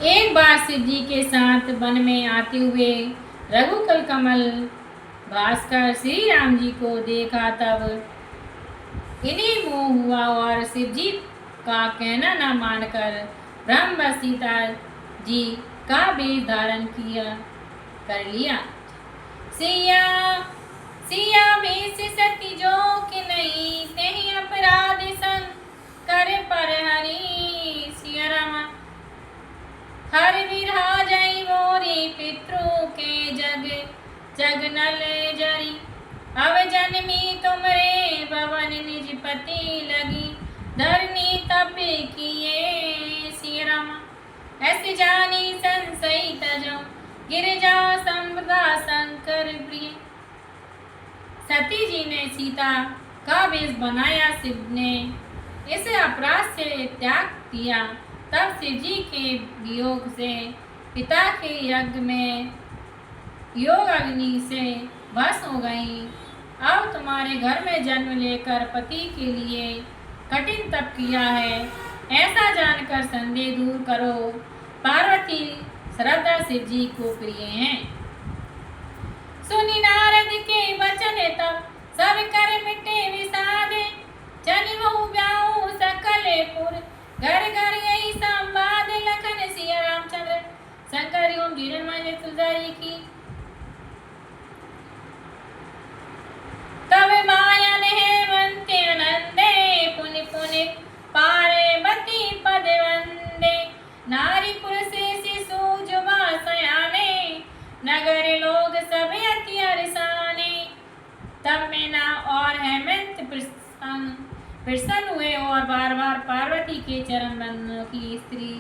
एक बार शिव जी के साथ वन में आते हुए रघुकुल कमल भास्कर श्री राम जी को देखा, तब इन्हें मोह हुआ और शिव जी का कहना न मानकर ब्रह्म व सीता जी का वेश धारण किया कर लिया। सिया सिया वेश सती जो कि नहीं, नहीं अपराध संग कर पर हरि। सिया रामा हर विरहा जई मोरी पितरों के जग जग नल जरी। अब जन्मी तुमरे भवन निज पति लगी, धरनी तप किए। सिया रामा ऐसे जानी संशय तजो, गिरिजा संवदा शंकर प्रिय। सती जी ने सीता का वेश बनाया, शिव ने इसे अपराध से त्याग किया। तब शिव जी के वियोग से पिता के यज्ञ में योग अग्नि से भस्म हो गई। अब तुम्हारे घर में जन्म लेकर पति के लिए कठिन तप किया है, ऐसा जानकर संदेह दूर करो। पार्वती श्रद्धा शिव जी को प्रिय हैं। सुनी नारद के वचन तब सब कर मिटे विषादे, चली बहु ब्याऊ सकलेपुर, घर घर यही संवाद। लखन सिया रामचंद्र शंकर ओम जीवन मांझे तुलसी की। तब माया ने हेमंत आनंदे, पुनि पुनि पार्वती पद वंदे। नारी पुरुष शिशु जुबा सयाने, नगर लोग सब अति हर्षाने। तब मैना और हेमंत प्रसन्न हुए और बार बार पार्वती के चरण बंदों की स्त्री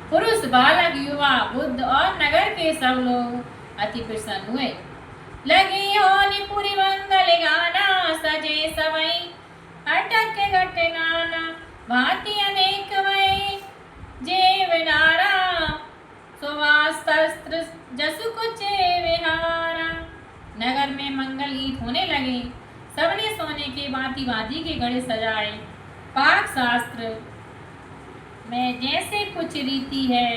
पुरुष बालक युवा बुद्ध और नगर के सब लोग अति प्रसन्न हुए। लगी होली पूरी मंगल गाना, सजे सवई अटक घट नाना। भांति अनेक वै जेव नारा, सुवास शस्त्र जसु कुछ विहारा। नगर में मंगल गीत होने लगे, सबने सोने के भांति भांति के घड़े सजाए। पाक शास्त्र में जैसे कुछ रीति है,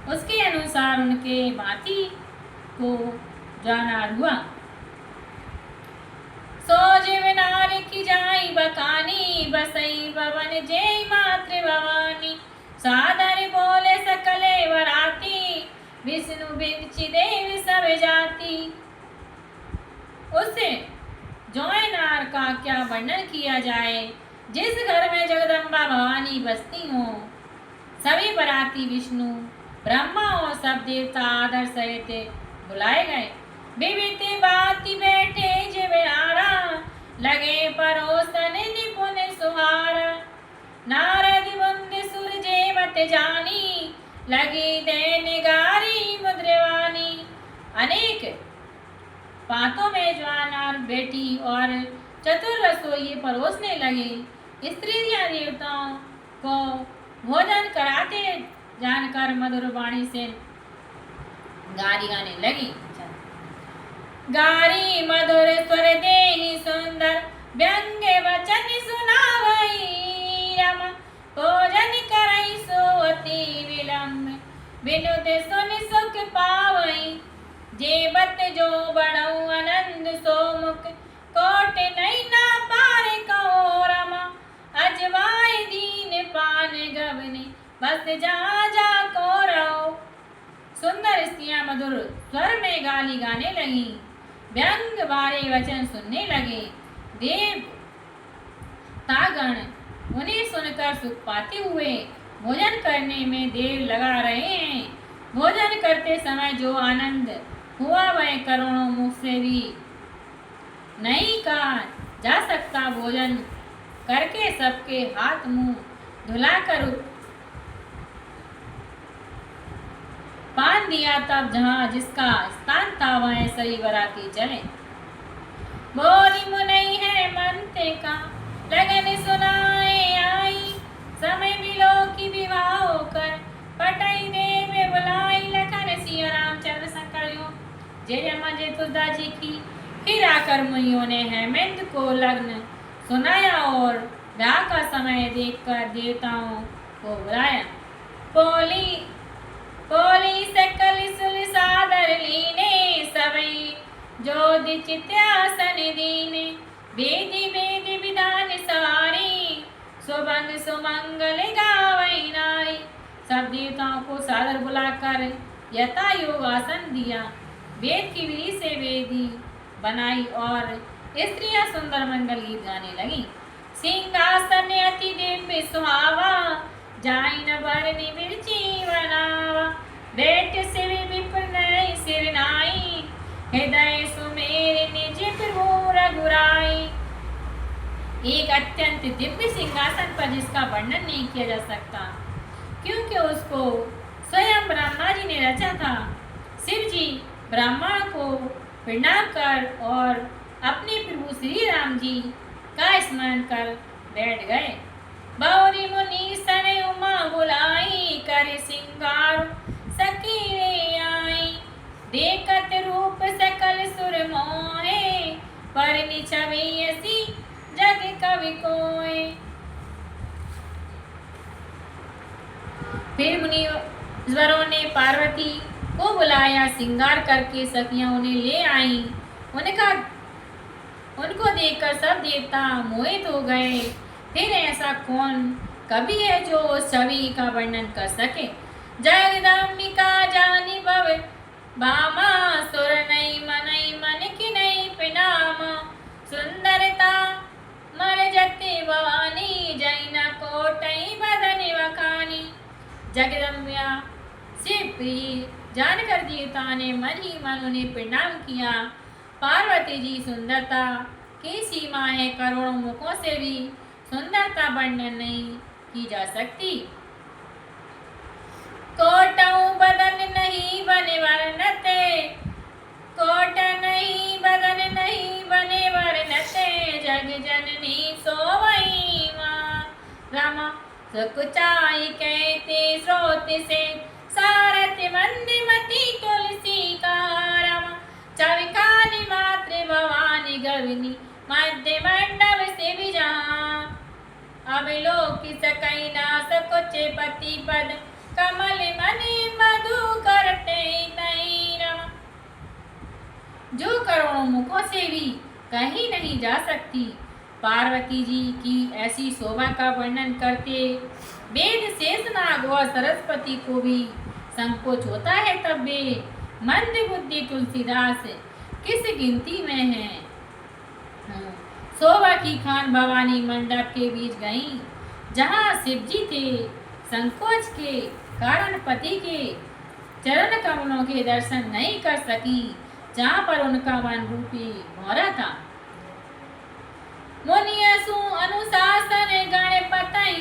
उसके अनुसार उनके भांति को जाना हुआ। सोजिव नार की जाई बकानी, बसई भवन जय मातृ भवानी। सादर बोले सकले वराती, विष्णु बिंची देव सब जाति। उससे जोयनार का क्या वर्णन किया जाए। जिस घर में जगदम्बा भवानी बसती हो, सभी बराती विष्णु ब्रह्मा और सब देवता आदर सहित बुलाए गए। विविध बाती बैठे जिवेहारा, लगे परोसन निपुण सुहारा। नारद मुंद सूरजे मत जानी, लगी देन गारी मुद्रवानी। अनेक पातों में जवान बेटी और चतुर रसोई परोसने लगे। स्त्रियां देवताओं को भोजन कराते जानकर मधुर वाणी से गारी गाने लगी। गारी मधुर स्वर देहि सुंदर, व्यंग वचन सुनावई। रम भोजन करई सो अति विलंब, विनुद सुन सुख पावई। जेबत जो बड़ऊ आनंद सो मुख, कोट नहीं ना पार कहो रमा। अजवाय दीन पान गवने, बस जा जा को रहो। सुंदर स्त्रियां मधुर स्वर में गाली गाने लगी, व्यंग बारे वचन सुनने लगे। देव तागण उन्हें सुनकर सुख पाते हुए भोजन करने में देर लगा रहे हैं। भोजन करते समय जो आनंद हुआ वह करोड़ों मुख से भी नहीं कहा जा सकता। भोजन करके सबके हाथ मुंह धुलाकर पान दिया, तब जहाँ जिसका स्थान था वह सही बराती चले। बोली मुनई है मनते का, लगन सुनाए आई। समय मिलो की विवाह होकर, पटई देव बुलाई। लखन सिया रामचंद्र शंकर जय मांझे तुलसी की। फिर आकर मुनियों ने हेमंत को लग्न सुनाया और ब्याह का समय देखकर देवताओं को बुलाया। पोली पोली सकल सुर सादर लीने सवई जो चित्यासन दीने वेदी वेद विधान सारी सुबंग सुमंगल गावई नारी। सब देवताओं को सादर बुलाकर यथा योग आसन दिया, वेद की विधि से वेदी बनाई और स्त्रियां सुंदर मंगल गीत गाने लगी। सिंहासन अति दिव्य सुहावा जाइन बरनी बिरची बनावा बैठ सिर विपुल सिर नाई हृदय सुमेर निज प्रभु रघुराई। एक अत्यंत दिव्य सिंहासन पर जिसका वर्णन नहीं किया जा सकता, क्योंकि उसको स्वयं ब्रह्मा जी ने रचा था। शिव जी ब्रह्मा को प्रणाम कर और अपने प्रभु श्री राम जी का स्मरण कर बैठ गए। बौरी मुनि सन उमा बुलाई कर सिंगार सकीरे आई देखत रूप सकल सुर मोहे पर छवि ऐसी जग कवि कोय। फिर मुनीश्वरों ने पार्वती को बुलाया, श्रृंगार करके सखियां उन्हें ले आई। उनको देखकर सब देवता मोहित हो गए। फिर ऐसा कौन कवि है जो उस छवि का वर्णन कर सके। जगदम्बिका जानी भव भामा सुर नहीं मन की नहीं पिनामा सुंदरता मर जति भवानी जैना कोटई बदन वखानी। जगदम्बिया शिव प्रिय जानकर देवता ने मन ही मन उन्हें प्रणाम किया। पार्वती जी सुंदरता की सीमा है, करोड़ों मुखों से भी सुंदरता वर्णन नहीं की जा सकती। कोटऊ बदन नहीं बने वर्णते कोट नहीं बदन नहीं बने वर्णते जग जननी सोवई मां रामा सकुचाई कहते स्रोत से सारथ मंदिमती तुलसी का रामा चविकानी मात्र भवानी गविनी मध्य मंडप से विजा अविलोक सकई ना सकुच पति पद कमल मणि मधु करते तई रमा। जो करोड़ों मुखों से भी कहीं नहीं जा सकती, पार्वती जी की ऐसी शोभा का वर्णन करते वेद शेषनाग और सरस्वती को भी संकोच होता है, तब वे मंद बुद्धि तुलसीदास किस गिनती में है। शोभा की खान भवानी मंडप के बीच गईं, जहाँ शिव जी थे। संकोच के कारण पति के चरण कमलों के दर्शन नहीं कर सकी, जहाँ पर उनका मन रूपी भौरा था। मुनियसु अनुशासन गणपतई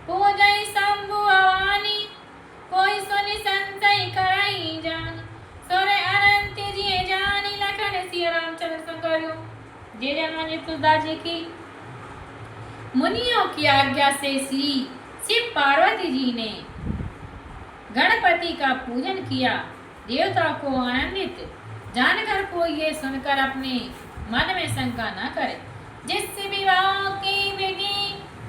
पूजई शंभु भवानी कोई सुनि संशय करई जान सोरे अनंत जी जानी लखन सिया रामचंद्र संकरियो। जय जय मां तुलसीदास जी की। मुनियों की आज्ञा से श्री शिव पार्वती जी ने गणपति का पूजन किया। देवता को आनंदित जानकर को ये सुनकर अपने मन में शंका न करे। जिस विवाह की विधि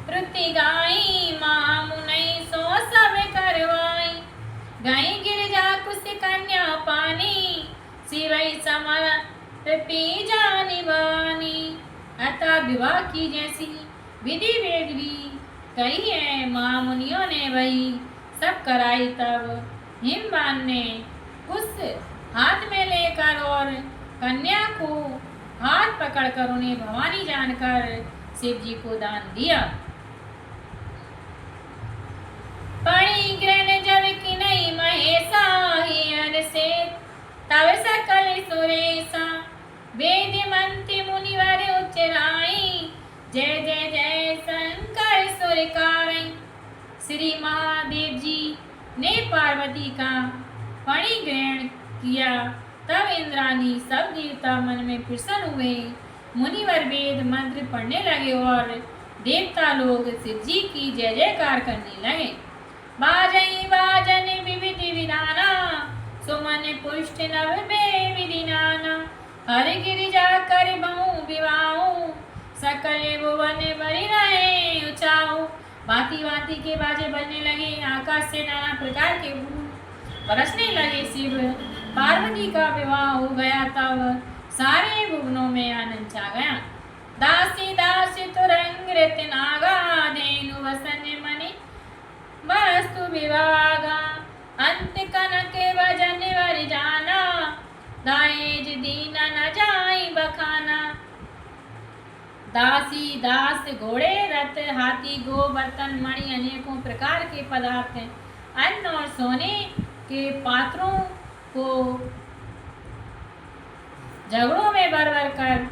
वृत्ति गाई मां मुनई सो सब करवाई गाई गिरजा कुछ कन्या पानी शिवई समर पी जानी बानी। अतः विवाह की जैसी विधि वेद भी कही है, मां मुनियों ने वही सब कराई। तब हिमवान ने उस हाथ में लेकर और कन्या को हाथ पकड़कर उन्हें भवानी जानकर शिव जी को दान दिया। पड़ी ग्रहण जब की नहीं महेशा हियर से तब सकल सुरेशा वेद मंत्र मुनिवर उच्चराई जय जय जय शंकर सुरकारई। श्री महादेव जी ने पार्वती का फणी ग्रहण किया। तब इंद्राणी सब देवता मन में प्रसन्न हुए। मुनिवर वेद मंत्र पढ़ने लगे और देवता लोग शिव जी की जय जयकार करने लगे। बाजई बाजन विविध विधाना सुमन पुष्ट नव बे विधि नाना हर गिरिजा कर बहु विवाहु सकल भुवन बरि रहे उचाऊ भांति भांति के बाजे बजने लगे, आकाश से नाना प्रकार के फूल बरसने लगे। शिव पार्वती का विवाह हो गया, तब सारे भुवनों में आनंद छा गया। दासी दासी तुरंग रित नागा, धेनु वसन मणि वस्तु विभागा। अंत कनक भजन वर जाना, दाएज दीना न जाई बखाना। दासी दास घोड़े रथ हाथी गो बर्तन मणि अनेकों प्रकार के पदार्थ हैं, अन्न और सोने के पात्रों को झगड़ों में भर भर कर